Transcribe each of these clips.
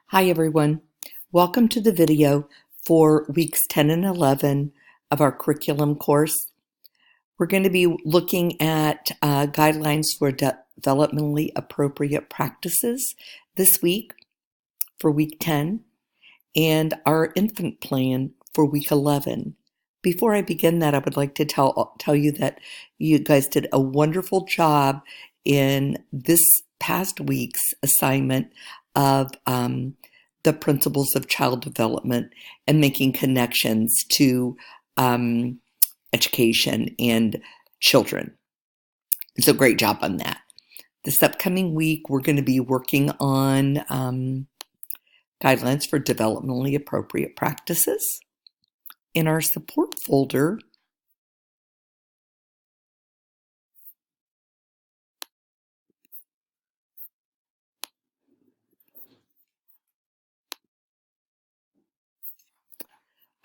Hi everyone, welcome to the video for weeks 10 and 11 of our curriculum course. We're going to be looking at guidelines for developmentally appropriate practices this week for week 10 and our infant plan for week 11. Before I begin that, I would like to tell you that you guys did a wonderful job in this past week's assignment of the principles of child development and making connections to education and children. So great job on that. This upcoming week, we're going to be working on guidelines for developmentally appropriate practices. In our support folder,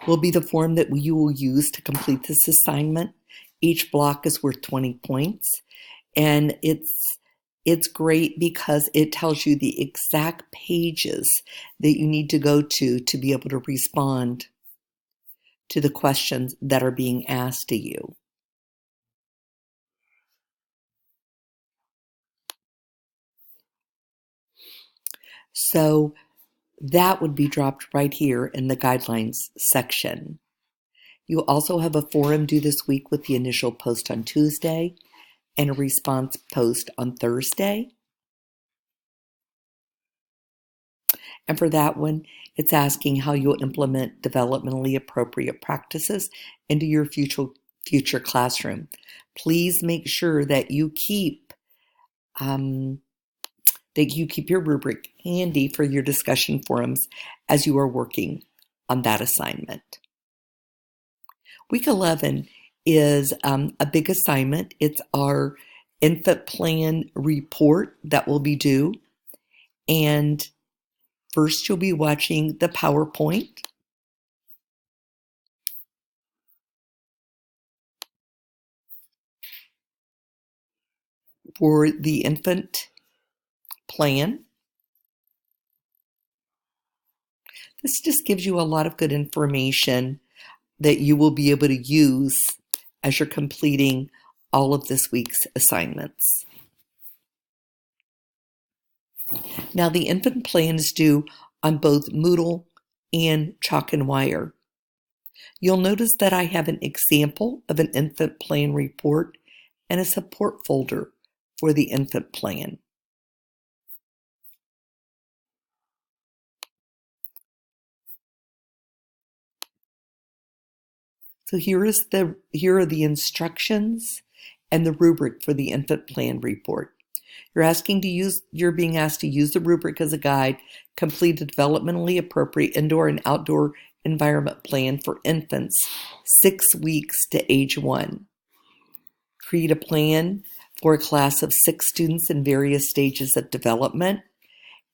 will be the form that you will use to complete this assignment. Each block is worth 20 points, and it's great because it tells you the exact pages that you need to go to be able to respond to the questions that are being asked to you. So that would be dropped right here in the guidelines section. You also have a forum due this week with the initial post on Tuesday and a response post on Thursday. And for that one, it's asking how you'll implement developmentally appropriate practices into your future classroom. Please make sure that you keep your rubric handy for your discussion forums as you are working on that assignment. Week 11 is a big assignment. It's our infant plan report that will be due. And first, you'll be watching the PowerPoint. For the infant plan. This just gives you a lot of good information that you will be able to use as you're completing all of this week's assignments. Now, the infant plan is due on both Moodle and Chalk and Wire. You'll notice that I have an example of an infant plan report and a support folder for the infant plan. So here are the instructions and the rubric for the infant plan report. You're being asked to use the rubric as a guide, complete a developmentally appropriate indoor and outdoor environment plan for infants 6 weeks to age 1. Create a plan for a class of 6 students in various stages of development,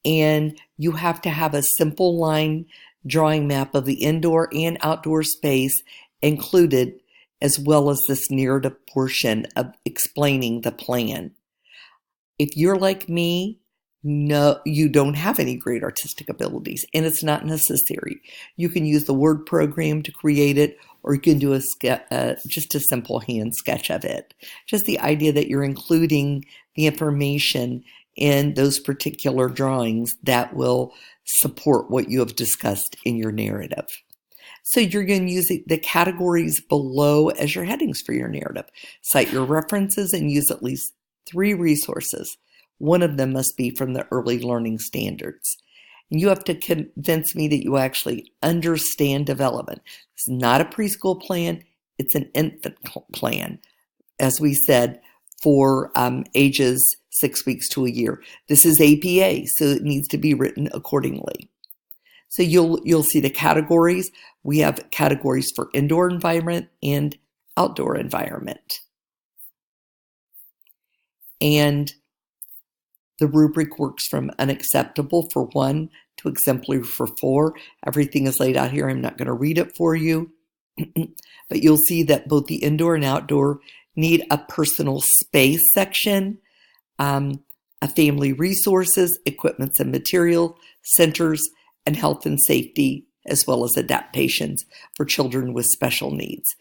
and you have to have a simple line drawing map of the indoor and outdoor space included, as well as this narrative portion of explaining the plan. If you're like me, no, you don't have any great artistic abilities, and it's not necessary. You can use the word program to create it, or you can do just a simple hand sketch of it. Just the idea that you're including the information in those particular drawings that will support what you have discussed in your narrative. So you're going to use the categories below as your headings for your narrative. Cite your references and use at least 3 resources. One of them must be from the early learning standards. And you have to convince me that you actually understand development. It's not a preschool plan, it's an infant plan, as we said, for ages 6 weeks to a year. This is APA, so it needs to be written accordingly. So you'll see the categories. We have categories for indoor environment and outdoor environment. And the rubric works from unacceptable for 1 to exemplary for 4. Everything is laid out here. I'm not going to read it for you. But you'll see that both the indoor and outdoor need a personal space section, a family resources, equipments and material, centers, and health and safety, as well as adaptations for children with special needs.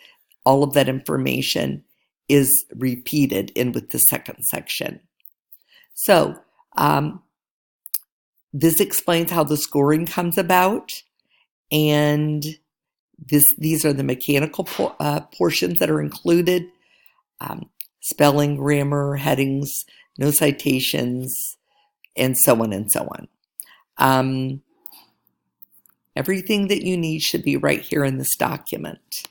All of that information is repeated in with the second section. So this explains how the scoring comes about, and these are the mechanical portions that are included. Spelling, grammar, headings, no citations, and so on and so on. Everything that you need should be right here in this document.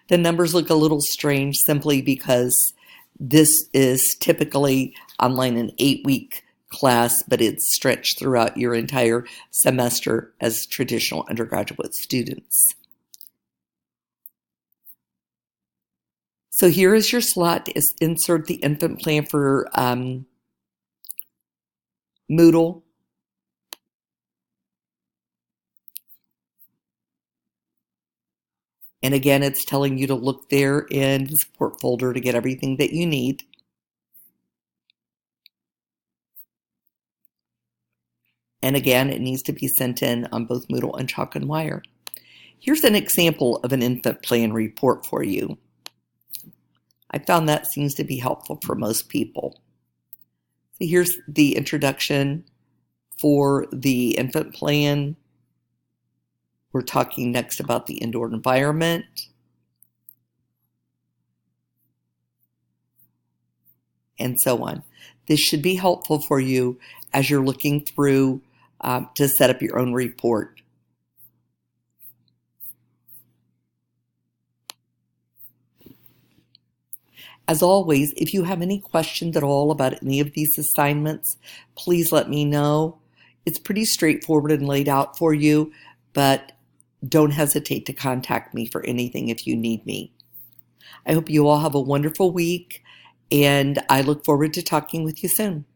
The numbers look a little strange simply because this is typically online an 8-week class, but it's stretched throughout your entire semester as traditional undergraduate students. So here is your slot to insert the infant plan for Moodle. And again, it's telling you to look there in the support folder to get everything that you need. And again, it needs to be sent in on both Moodle and Chalk and Wire. Here's an example of an infant plan report for you. I found that seems to be helpful for most people. So here's the introduction for the infant plan. We're talking next about the indoor environment. And so on. This should be helpful for you as you're looking through to set up your own report. As always, if you have any questions at all about any of these assignments, please let me know. It's pretty straightforward and laid out for you, but don't hesitate to contact me for anything if you need me. I hope you all have a wonderful week, and I look forward to talking with you soon.